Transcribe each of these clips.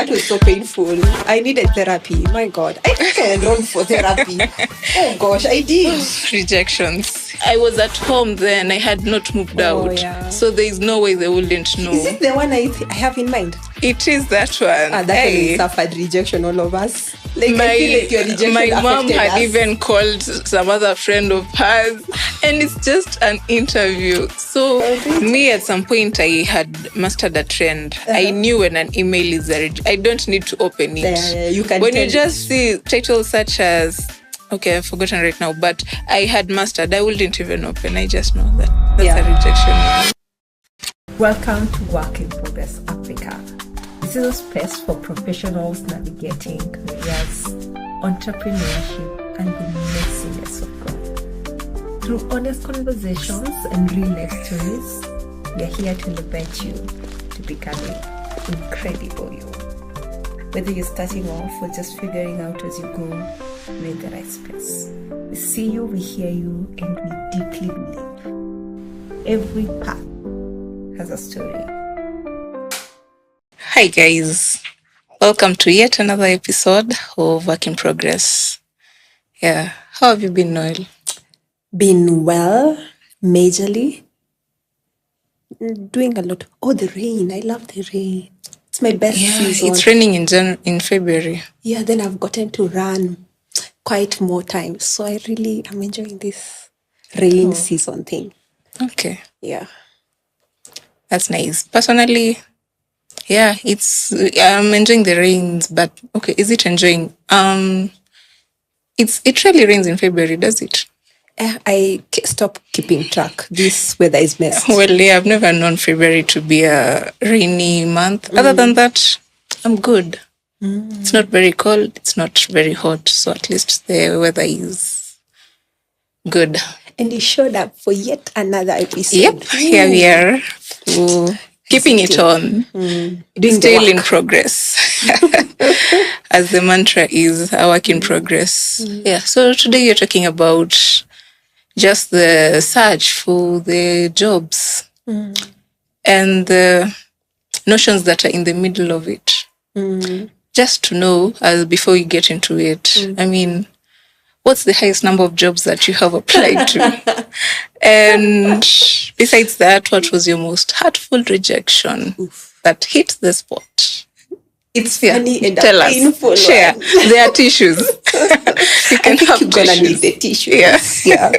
That was so painful. I needed therapy. My God. I think I enrolled for therapy. Oh gosh, I did. Rejections. I was at home then. I had not moved out. Yeah. So there is no way they wouldn't know. Is it the one I have in mind? It is that one. That one we suffered rejection, all of us. Like, I feel like your rejection my mom had us. even called some other friend of hers, and it's just an interview. So me, at some point, I had mastered a trend. I knew when an email is I don't need to open it. Yeah, you can. When you just see titles such as, okay, I've forgotten right now, but I had mastered, I wouldn't even open. I just know that that's a rejection. Welcome to Work in Progress Africa. This is a space for professionals navigating careers, entrepreneurship, and the messiness of growth. Through honest conversations and real life stories, we are here to elevate you to becoming incredible you. Whether you're starting off or just figuring out as you go, we're in the right space. We see you, we hear you, and we deeply believe every path has a story. Hi guys, welcome to yet another episode of Work in Progress. Yeah, how have you been, Noel? Been well, majorly. Doing a lot. Oh, the rain. I love the rain. It's my best season. It's raining in February. Yeah, then I've gotten to run quite more times. So I really am enjoying this rain season thing. Okay. Yeah. That's nice. Personally, yeah, I'm enjoying the rains, but okay, is it enjoying? It really rains in February, does it? I stop keeping track. This weather is messed. Well, yeah, I've never known February to be a rainy month. Other than that, I'm good. It's not very cold. It's not very hot. So at least the weather is good. And you showed up for yet another episode. Yep, here we are. Keeping it on. Still in progress. As the mantra is, a work in progress. Yeah, so today you're talking about just the search for the jobs and the notions that are in the middle of it. Just to know, before you get into it, I mean, what's the highest number of jobs that you have applied to? And besides that, what was your most hurtful rejection that hit the spot? It's funny and tell painful. Us. Share. There are tissues. You can have you're gonna need the tissues. Yeah.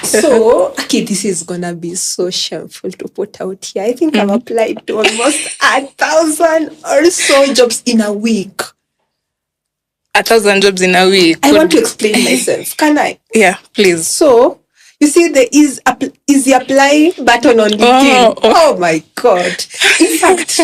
So, okay, this is gonna be so shameful to put out here. I think I've applied to almost 1,000 or so jobs in a week. 1,000 jobs in a week. I want to explain myself. Can I? Yeah, please. So, you see the easy apply button on LinkedIn. Oh my God. In fact,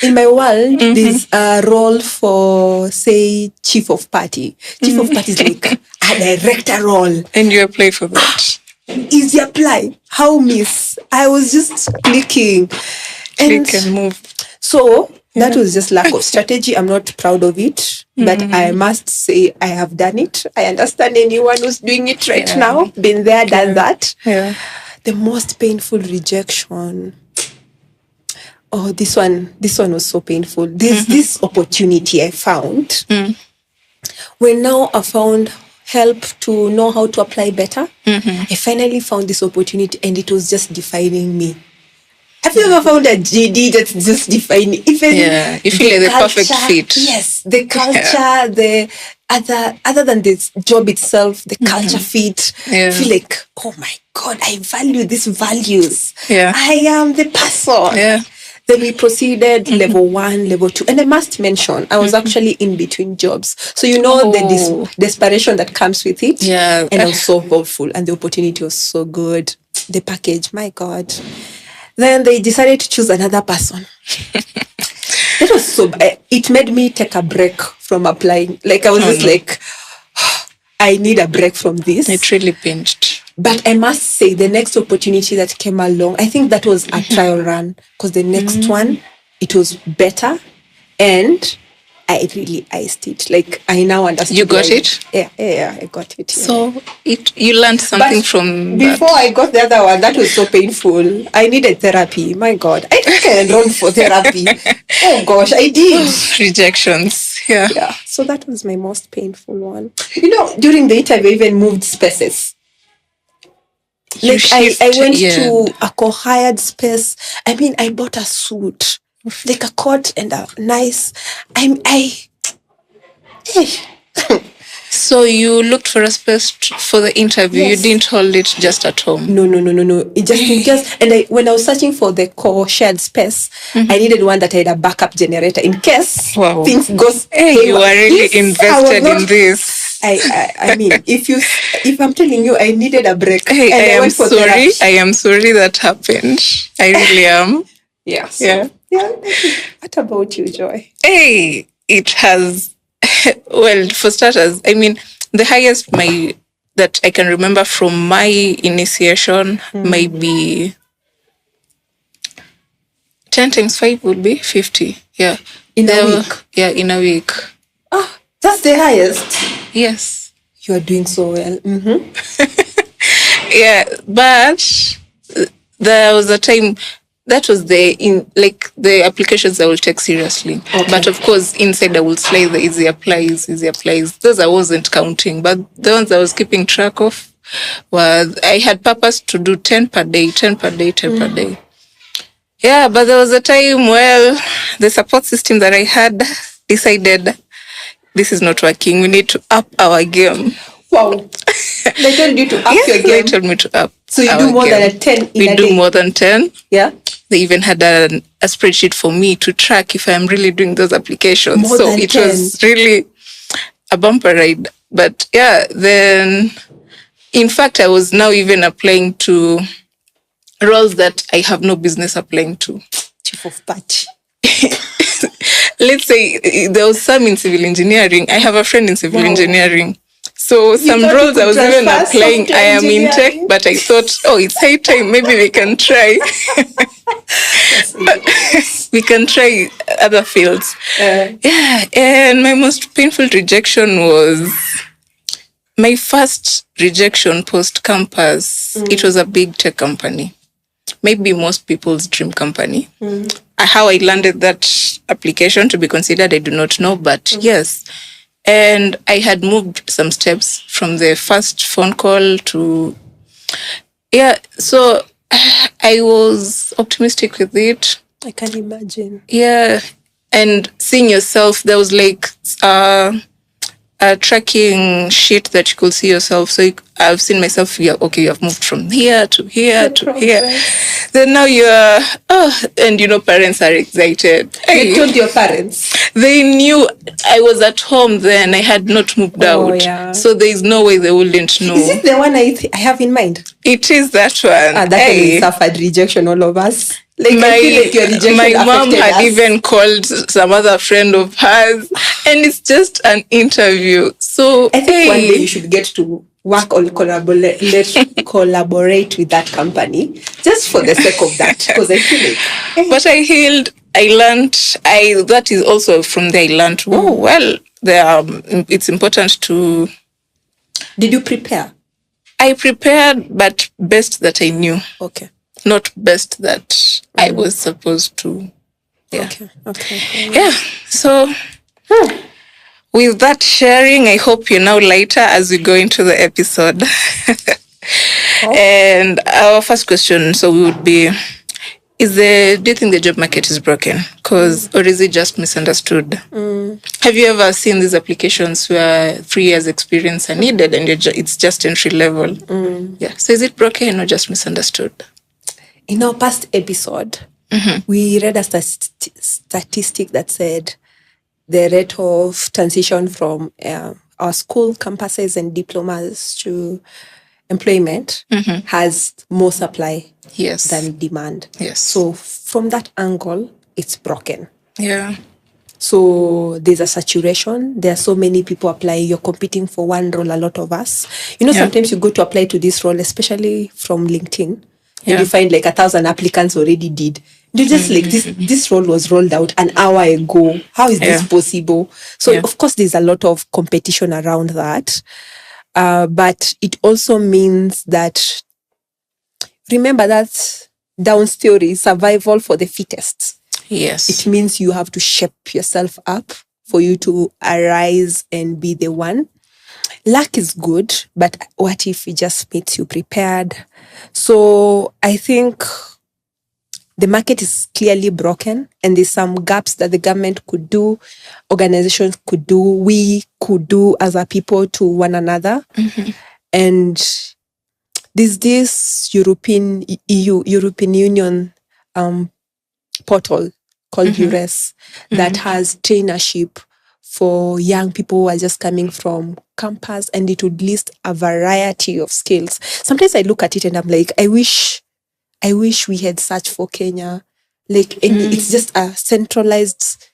in my world, there's a role for, say, chief of party. Chief of party is like a director role. And you apply for that. Easy apply. How miss? I was just clicking. Click and move. So, that was just lack of strategy. I'm not proud of it, but I must say I have done it. I understand anyone who's doing it right now. Been there, done that. Yeah. The most painful rejection. Oh, this one was so painful. There's this opportunity I found. When now I found help to know how to apply better, I finally found this opportunity and it was just defining me. Have you ever found a GD that's just defining? Even you feel like the perfect fit. Yes, the culture, the other than the job itself, the culture fit. I feel like, oh my God, I value these values. Yeah. I am the person. Yeah. Then we proceeded level 1, level 2. And I must mention, I was actually in between jobs. So you know the desperation that comes with it. Yeah. And I was so hopeful. And the opportunity was so good. The package, my God. Then they decided to choose another person. It was so bad. It made me take a break from applying. Like I was just like, I need a break from this. It really pinched. But I must say, the next opportunity that came along, I think that was a trial run, because the next one, it was better. And I really iced it. Like, I now understand. You got it? Yeah, I got it. Yeah. So you learned something from before that. I got the other one, that was so painful. I needed therapy. My God. I think I enrolled for therapy. Oh gosh, I did. Rejections. Yeah. Yeah. So that was my most painful one. During the interview, I even moved spaces. Like I went to a co-hired space. I mean, I bought a suit, like a coat and a nice. So you looked for a space for the interview. Yes. You didn't hold it just at home. No. It just and when I was searching for the co-shared space, I needed one that had a backup generator in case things goes. Hey, you are really invested in this. I mean, if I'm telling you, I needed a break. Hey, I am sorry. I am sorry that happened. I really am. Yeah. So, yeah. What about you, Joy? Hey, it has. Well, for starters, I mean, the highest that I can remember from my initiation might be 10 times 5 would be 50. Yeah. In a week? Yeah, in a week. Oh, that's the highest. Yes. You are doing so well. Yeah, but there was a time that was the applications I will take seriously. Okay. But of course, inside I will slide the easy applies. Those I wasn't counting, but the ones I was keeping track of was I had purpose to do 10 per day. Yeah, but there was a time, the support system that I had decided this is not working. We need to up our game. Wow. They told you to up your game. They told me to up. So you do more than 10 in a day? We do more than 10. Yeah. They even had a spreadsheet for me to track if I'm really doing those applications. More than 10. Was really a bumper ride. But yeah, then in fact, I was now even applying to roles that I have no business applying to. Chief of party. Let's say there was some in civil engineering. I have a friend in civil engineering. So some roles I was even applying, I am in tech, but I thought, it's high time. Maybe we can try. We can try other fields. Yeah. And my most painful rejection was my first rejection post-campus. It was a big tech company. Maybe most people's dream company. How I landed that application to be considered, I do not know, but yes. And I had moved some steps from the first phone call to, so I was optimistic with it. I can imagine. Yeah. And seeing yourself, there was like a tracking sheet that you could see yourself. So I've seen myself, you have moved from here to here to here. Then now and parents are excited. You told your parents? They knew I was at home then. I had not moved out. Yeah. So there is no way they wouldn't know. Is it the one I have in mind? It is that one. That we suffered rejection, all of us. Like, I feel like your rejection my mom had even called some other friend of hers, and it's just an interview. So I think one day you should get to work or collaborate with that company just for the sake of that, because I feel like. But I healed. I learned. That is also from there. I learned. It's important to. Did you prepare? I prepared, but best that I knew. Okay. Not best that I was supposed to. Yeah. Okay. Yeah. So with that sharing, I hope you're now lighter as we go into the episode. And our first question, would be, do you think the job market is broken? Or is it just misunderstood? Have you ever seen these applications where 3 years experience are needed and it's just entry level? Yeah. So is it broken or just misunderstood? In our past episode, we read a statistic that said the rate of transition from our school campuses and diplomas to employment has more supply than demand. Yes. So from that angle, it's broken. Yeah. So there's a saturation. There are so many people applying. You're competing for one role, a lot of us. Sometimes you go to apply to this role, especially from LinkedIn, and you find like 1,000 applicants already did. They're just like, this role was rolled out an hour ago. How is this possible? So, of course, there's a lot of competition around that. But it also means that, remember that Down's theory, survival for the fittest. Yes. It means you have to shape yourself up for you to arise and be the one. Luck is good, but what if it just makes you prepared? So I think the market is clearly broken, and there's some gaps that the government could do, organizations could do, we could do as a people to one another. And there's this European Union portal called EURES that has trainership for young people who are just coming from campus, and it would list a variety of skills. Sometimes I look at it and I'm like, I wish we had such for Kenya. Like, it's just a centralized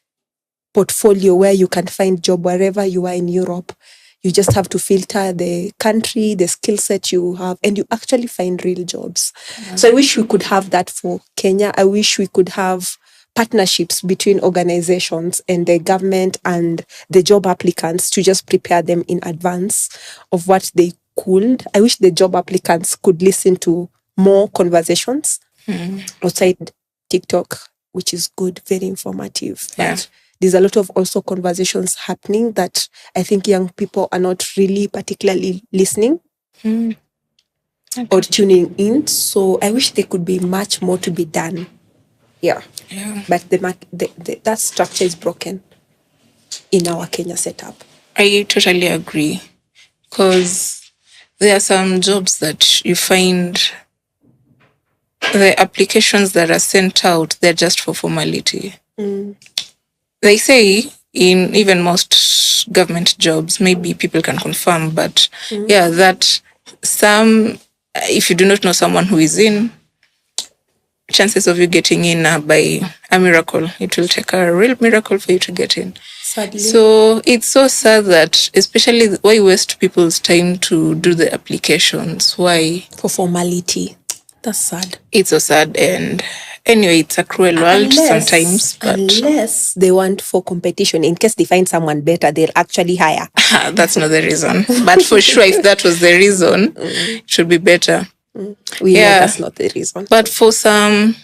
portfolio where you can find job wherever you are in Europe. You just have to filter the country, the skill set you have, and you actually find real jobs. So I wish we could have that for Kenya. I wish we could have partnerships between organizations and the government and the job applicants to just prepare them in advance of what they could. I wish the job applicants could listen to more conversations outside TikTok, which is good, very informative. But there's a lot of also conversations happening that I think young people are not really particularly listening or tuning in. So I wish there could be much more to be done. Yeah. But that structure is broken in our Kenya setup. I totally agree. Because there are some jobs that you find the applications that are sent out, they're just for formality. They say in even most government jobs, maybe people can confirm, but that some, if you do not know someone who is in, chances of you getting in are by a miracle. It will take a real miracle for you to get in. Sadly. So it's so sad that, especially, why waste people's time to do the applications? Why? For formality. That's sad. It's so sad. And anyway, it's a cruel world sometimes. But unless they want for competition, in case they find someone better, they'll actually hire. That's not the reason. But for sure, if that was the reason, it should be better. We know that's not the reason. But for some,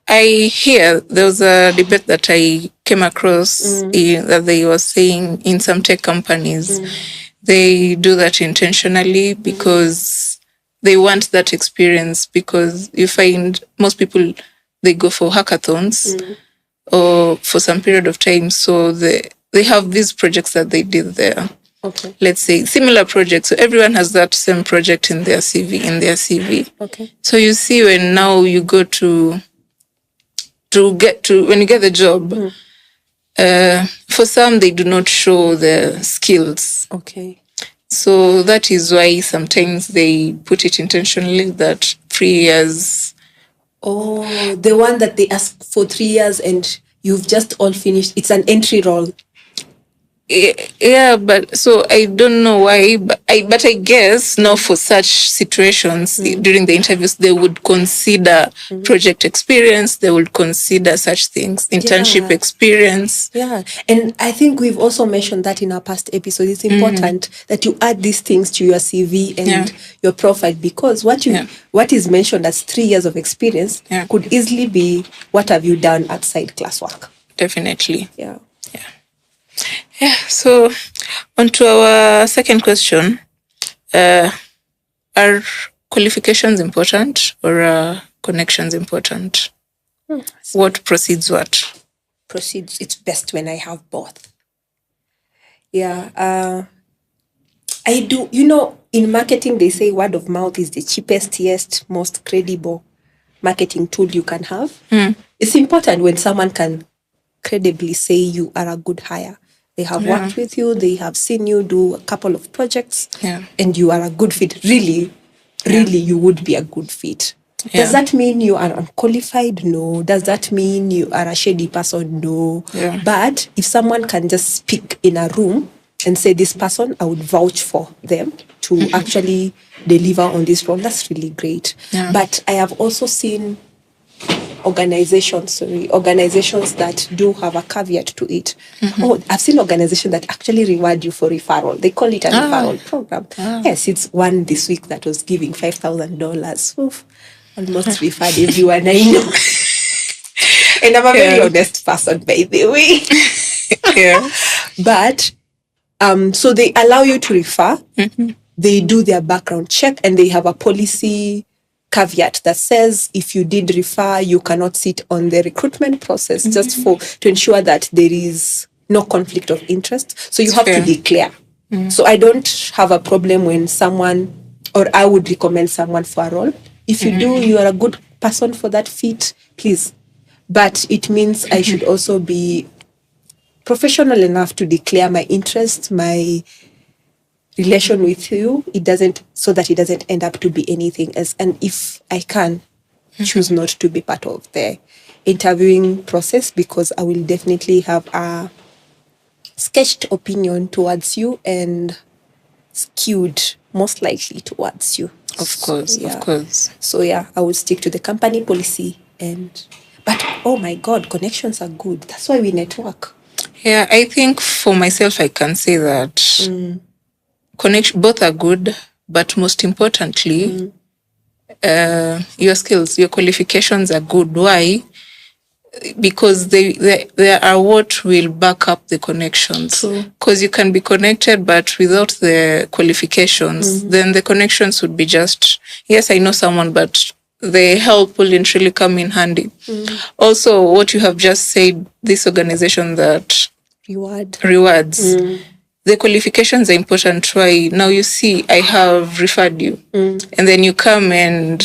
I hear there was a debate that I came across that they were saying in some tech companies, they do that intentionally because they want that experience, because you find most people, they go for hackathons or for some period of time. So they have these projects that they did there. Okay. Let's say similar projects. So everyone has that same project in their CV. Okay. So you see, when now you go to when you get the job, for some they do not show the skills. Okay. So that is why sometimes they put it intentionally that 3 years. Oh, the one that they ask for 3 years and you've just all finished. It's an entry role. Yeah, but so I don't know why, but I guess now for such situations during the interviews, they would consider project experience, they would consider such things, internship experience. Yeah, and I think we've also mentioned that in our past episodes. It's important that you add these things to your CV and your profile, because what is mentioned as 3 years of experience could easily be what have you done outside classwork. Definitely. Yeah, so on to our second question. Are qualifications important or are connections important? What precedes what? It's best when I have both. Yeah, I do. In marketing, they say word of mouth is the cheapest, most credible marketing tool you can have. It's important when someone can credibly say you are a good hire. They have worked with you, they have seen you do a couple of projects, and you are a good fit. Really, you would be a good fit. Does that mean you are unqualified? No. Does that mean you are a shady person? No. But if someone can just speak in a room and say, this person, I would vouch for them to actually deliver on this role, that's really great. But I have also seen organizations that do have a caveat to it. Oh, I've seen organizations that actually reward you for referral. They call it a referral program. Yes, it's one this week that was giving $5,000. Almost referred everyone I know. And I'm a very honest person, by the way. But so they allow you to refer. They do their background check, and they have a policy caveat that says if you did refer, you cannot sit on the recruitment process just to ensure that there is no conflict of interest. So you have to declare. So I don't have a problem when someone, or I would recommend someone for a role. If you do, you are a good person for that fit, please. But it means I should also be professional enough to declare my interest, my relation with you. So that it doesn't end up to be anything else. And if I can, choose not to be part of the interviewing process, because I will definitely have a sketched opinion towards you and skewed most likely towards you. Of course. So I would stick to the company policy. But oh my God, connections are good. That's why we network. Yeah, I think for myself, I can say that both are good, but most importantly, your skills, your qualifications are good. Why? Because they are what will back up the connections. Because you can be connected, but without the qualifications, then the connections would be just, yes, I know someone, but the help will really come in handy. Also, what you have just said, this organization that rewards, the qualifications are important. Why? Now you see, I have referred you, and then you come and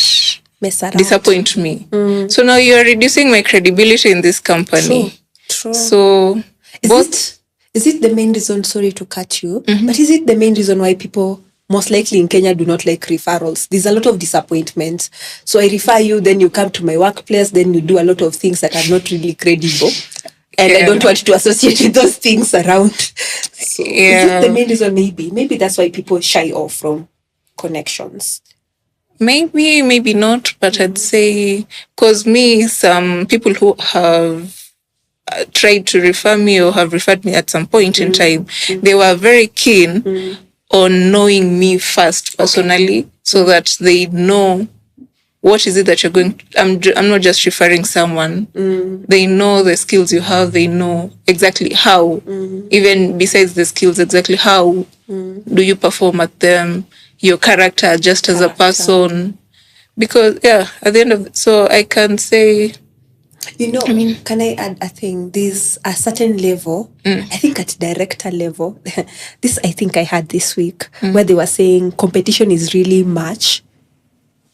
disappoint me. So now you are reducing my credibility in this company. True. So is it the main reason, sorry to cut you, but is it the main reason why people most likely in Kenya do not like referrals? There's a lot of disappointment. So I refer you, then you come to my workplace, then you do a lot of things that are not really credible. And I don't want to associate with those things around. So is it the main reason? Maybe that's why people shy off from connections. Maybe not, but I'd say, because some people who have tried to refer me or have referred me at some point in time, they were very keen on knowing me first personally, so that they know what is it that you're going. I'm not just referring someone. They know the skills you have. They know exactly how, even besides the skills, exactly how do you perform at them. Your character just as a person, because at the end of so I can say, can I add a thing? There's a certain level, I think at director level, this I think I had this week, where they were saying competition is really much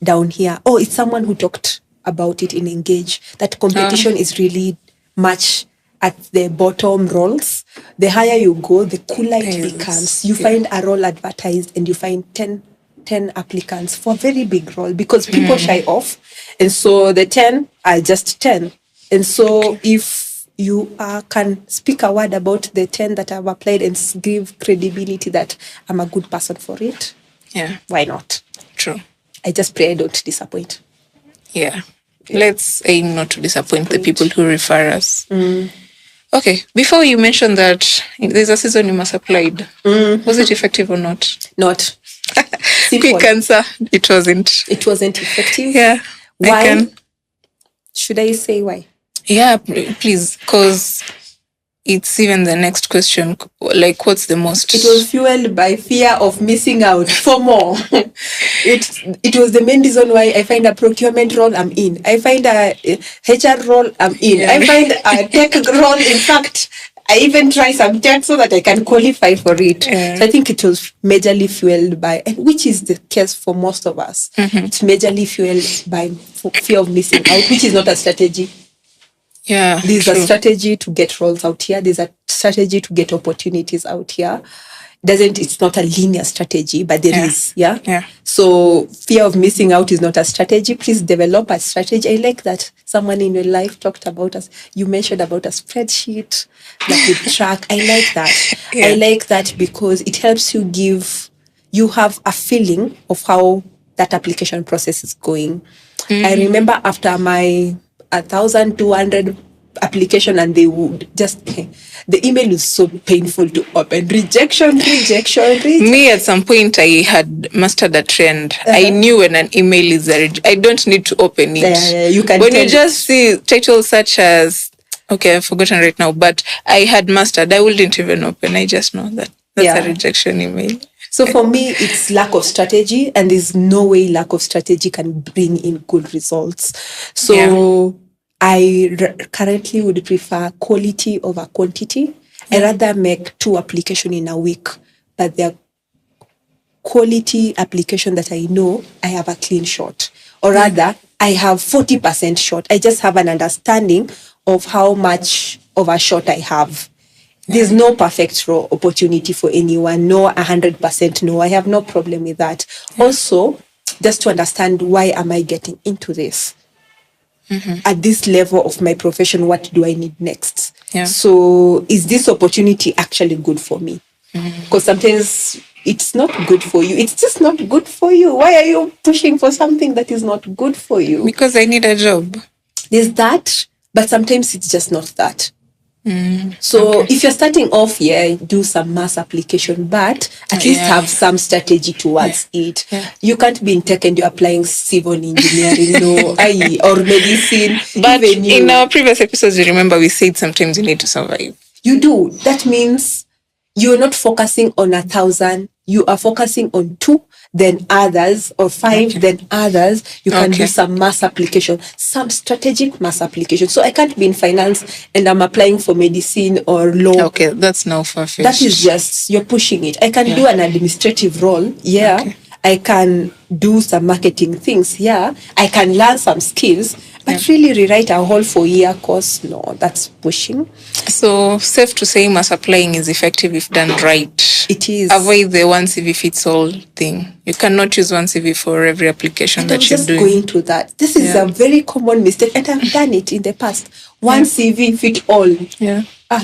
down here. Oh, it's someone who talked about it in Engage, that competition is really much at the bottom roles. The higher you go, the cooler it becomes. You find a role advertised and you find 10 applicants for a very big role, because people shy off. And so the 10 are just 10. And so if you can speak a word about the 10 that have applied and give credibility that I'm a good person for it, why not? True. I just pray I don't disappoint. Let's aim not to disappoint the people who refer us. Okay, before you mentioned that there's a season you must applied, was it effective or not? Not. Quick answer, it wasn't. It wasn't effective? Yeah. Why? Should I say why? Yeah, please, because it's even the next question. Like, what's the most? It was fueled by fear of missing out for more. It was the main reason why I find a procurement role, I'm in. I find a HR role, I'm in. I find a tech role, in fact, I even try some tech so that I can qualify for it. So I think it was majorly fueled by, and which is the case for most of us. It's majorly fueled by fear of missing out, which is not a strategy. Yeah, there's a strategy to get roles out here. There's a strategy to get opportunities out here. It's not a linear strategy, but there is. So fear of missing out is not a strategy. Please develop a strategy. I like that someone in your life talked about us. You mentioned about a spreadsheet that you track. I like that. I like that because it helps you have a feeling of how that application process is going. I remember after my 1,200 application, and they would just, the email is so painful to open. Rejection. Me, at some point, I had mastered a trend. I knew when an email is I don't need to open it. You can when you just see titles such as, okay, I've forgotten right now, but I had mastered. I wouldn't even open. I just know that that's a rejection email. So for me, it's lack of strategy, and there's no way lack of strategy can bring in good results. So I currently would prefer quality over quantity. I rather make 2 applications in a week, but they're quality application that I know I have a clean shot, or rather I have 40% shot. I just have an understanding of how much of a shot I have. There's no perfect raw opportunity for anyone. No, 100% no. I have no problem with that. Also, just to understand, why am I getting into this? At this level of my profession, what do I need next? So is this opportunity actually good for me? Because sometimes it's not good for you. It's just not good for you. Why are you pushing for something that is not good for you? Because I need a job. There's that, but sometimes it's just not that. So if you're starting off, do some mass application, but at least have some strategy towards it. You can't be in tech and you're applying civil engineering, or medicine. But in our previous episodes, you remember we said sometimes you need to survive. You do. That means you're not focusing on 1,000. You are focusing on 2, then others, or 5, then others. You can do some mass application, some strategic mass application. So I can't be in finance and I'm applying for medicine or law. Okay, that's now far-fetched. That is just, you're pushing it. I can do an administrative role. I can do some marketing things. I can learn some skills. But really rewrite a whole 4-year course, no, that's pushing. So safe to say mass applying is effective if done right. It is. Avoid the one CV fits all thing. You cannot use one CV for every application that you're doing. I'm just going to that. This is a very common mistake, and I've done it in the past. One CV fit all.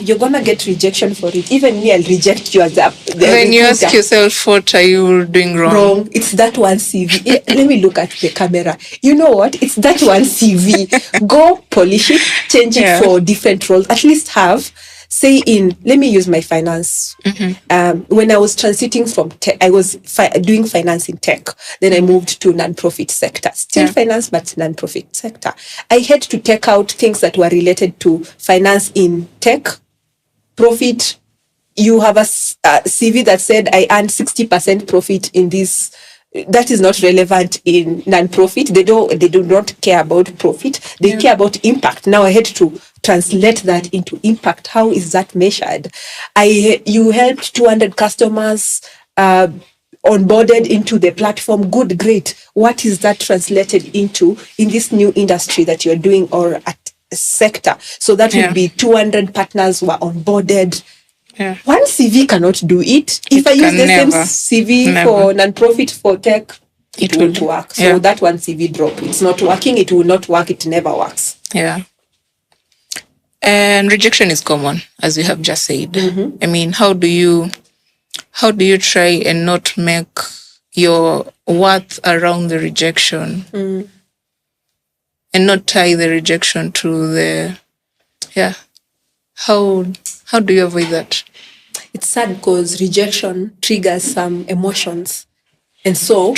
You're gonna get rejection for it. Even me, I'll reject you as the Then you ask yourself, what are you doing wrong? It's that one CV. Let me look at the camera. You know what? It's that one CV. Go polish it, change it for different roles. At least have, say let me use my finance. When I was transiting from tech, I was doing finance in tech. Then I moved to non-profit sector. Still finance, but non-profit sector. I had to take out things that were related to finance in tech, profit. You have a CV that said I earned 60% profit in this. That is not relevant in non-profit. They do not care about profit. They care about impact. Now I had to translate that into impact. How is that measured? You helped 200 customers onboarded into the platform. Good, great. What is that translated into in this new industry that you're doing, or at a sector? So that would be 200 partners were onboarded. One CV cannot do it. If I use the same CV for non-profit, for tech, it won't work. So that one CV drop. It's not working. It will not work. It never works. And rejection is common, as we have just said. I mean, how do you try and not make your worth around the rejection, and not tie the rejection to the How do you avoid that? It's sad because rejection triggers some emotions. And so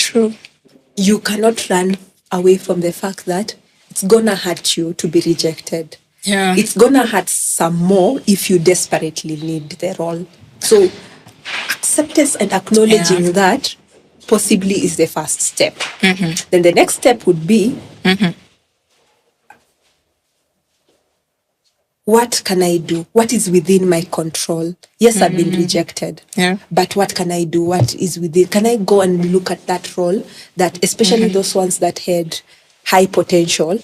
you cannot run away from the fact that it's going to hurt you to be rejected. It's going to hurt some more if you desperately need the role. So acceptance and acknowledging that possibly is the first step. Then the next step would be, what can I do? What is within my control? Yes, I've been rejected. But what can I do? What is within? Can I go and look at that role, that especially those ones that had high potential?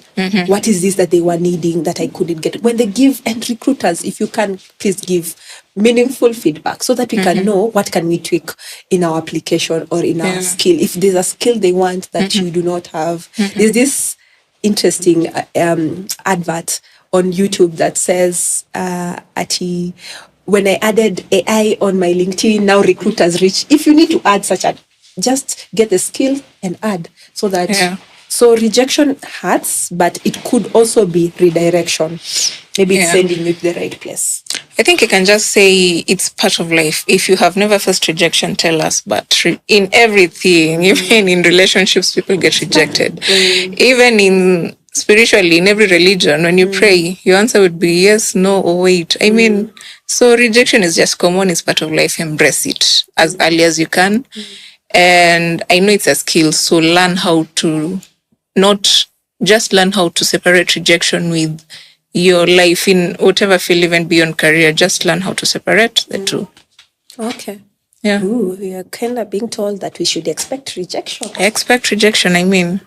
What is this that they were needing that I couldn't get? When they give, and recruiters, if you can, please give meaningful feedback so that we can know what can we tweak in our application or in our skill. If there's a skill they want that you do not have. There's this interesting advert on YouTube that says, when I added AI on my LinkedIn, now recruiters reach. If you need to add just get the skill and add so that So rejection hurts, but it could also be redirection. Maybe it's sending you to the right place. I think I can just say it's part of life. If you have never faced rejection, tell us. But in everything, even in relationships, people get rejected. Even in spiritually, in every religion, when you pray, your answer would be yes, no, or wait. I mean, so rejection is just common. It's part of life. Embrace it as early as you can. And I know it's a skill. So learn how to not just learn how to separate rejection with your life in whatever field, even beyond career. Just learn how to separate the two. Okay. Yeah. Ooh, we are kind of being told that we should expect rejection. Expect rejection, I mean.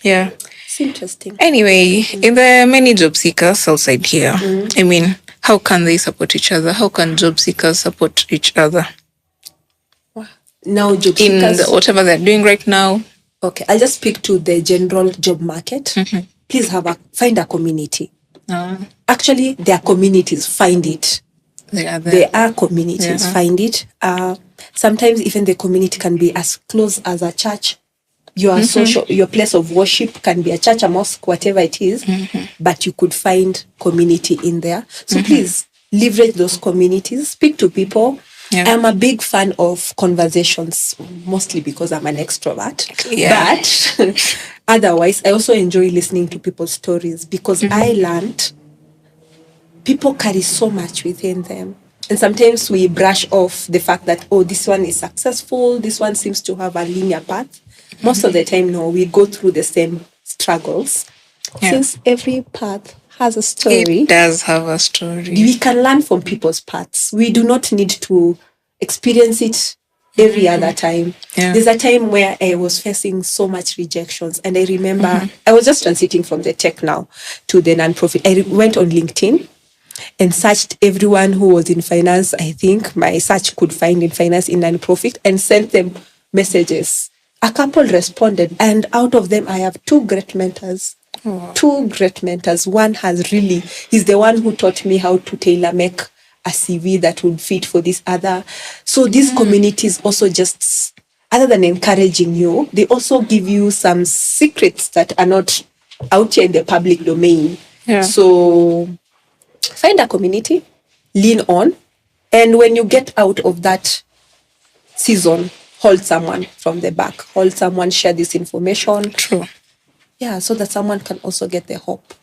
Yeah. It's interesting. Anyway, in the many job seekers outside here, I mean, how can they support each other? How can job seekers support each other? Now, job in seekers, whatever they're doing right now? Okay, I'll just speak to the general job market. Please find a community. Actually, there are communities. Find it. There are communities. Find it. Sometimes even the community can be as close as a church. Your social, your place of worship can be a church, a mosque, whatever it is. But you could find community in there. So please leverage those communities. Speak to people. I'm a big fan of conversations, mostly because I'm an extrovert. But otherwise, I also enjoy listening to people's stories because I learned people carry so much within them. And sometimes we brush off the fact that, oh, this one is successful, this one seems to have a linear path. Most of the time, no, we go through the same struggles. Since every path has a story. It does have a story. We can learn from people's paths. We do not need to experience it every other time. There's a time where I was facing so much rejections, and I remember I was just transiting from the tech now to the nonprofit. I went on LinkedIn and searched everyone who was in finance. I think my search could find in finance in nonprofit, and sent them messages. A couple responded, and out of them I have two great mentors. Two great mentors. One he's the one who taught me how to tailor make a CV that would fit for this other. So these communities also just, other than encouraging you, they also give you some secrets that are not out here in the public domain. So find a community, lean on, and when you get out of that season, hold someone from the back. Hold someone, share this information. True. Yeah, so that someone can also get the hope.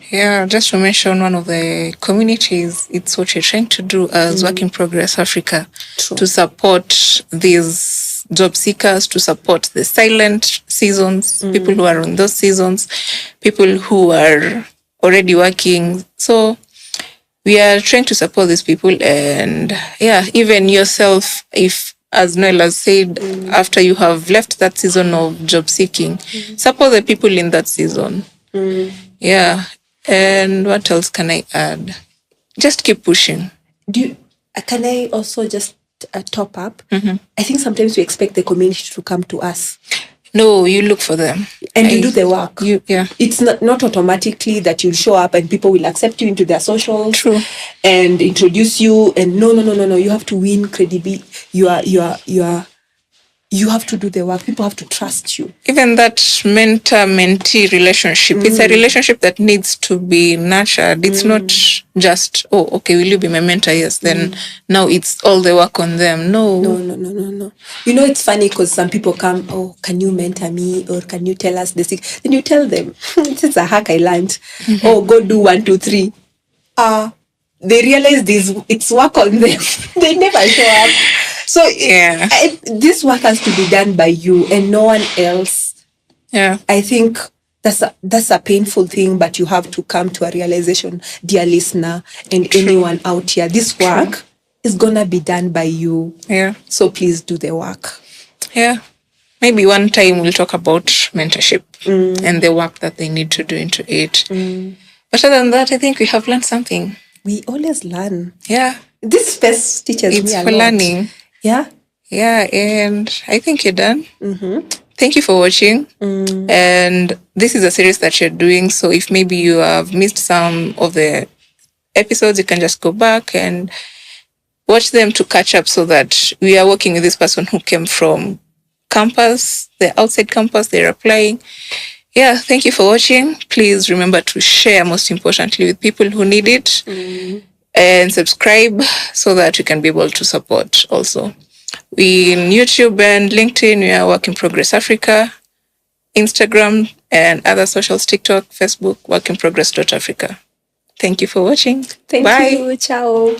Yeah, just to mention one of the communities, it's what you're trying to do as Work in Progress Africa. To support these job seekers, to support the silent seasons, people who are on those seasons, people who are already working. So we are trying to support these people, and even yourself, if, as Noel has said, after you have left that season of job seeking, support the people in that season. And what else can I add? Just keep pushing. Can I also just top up? I think sometimes we expect the community to come to us. No, you look for them. And you do the work. It's not automatically that you'll show up and people will accept you into their socials and introduce you. And no. You have to win credibility. You have to do the work. People have to trust you. Even that mentor-mentee relationship, it's a relationship that needs to be nurtured. It's not just, oh, okay, will you be my mentor? Yes, then now it's all the work on them. No. You know, it's funny because some people come, oh, can you mentor me? Or can you tell us this? Then you tell them, this is a hack I learned. Oh, go do 1, 2, 3. They realize it's work on them. They never show up. So this work has to be done by you and no one else. I think that's a painful thing, but you have to come to a realization, dear listener, and anyone out here, this work is gonna be done by you. So please do the work. Maybe one time we'll talk about mentorship and the work that they need to do into it. But other than that, I think we have learned something. We always learn. This space teaches me a lot. It's for learning. And I think you're done. Thank you for watching. And this is a series that you're doing. So if maybe you have missed some of the episodes, you can just go back and watch them to catch up so that we are working with this person who came from campus, they're outside campus, they're applying. Yeah, thank you for watching. Please remember to share, most importantly, with people who need it. And subscribe so that you can be able to support also. We in YouTube and LinkedIn, we are Work in Progress Africa, Instagram and other socials, TikTok, Facebook, workinprogress.africa. Thank you for watching. Thank Bye. you. Ciao.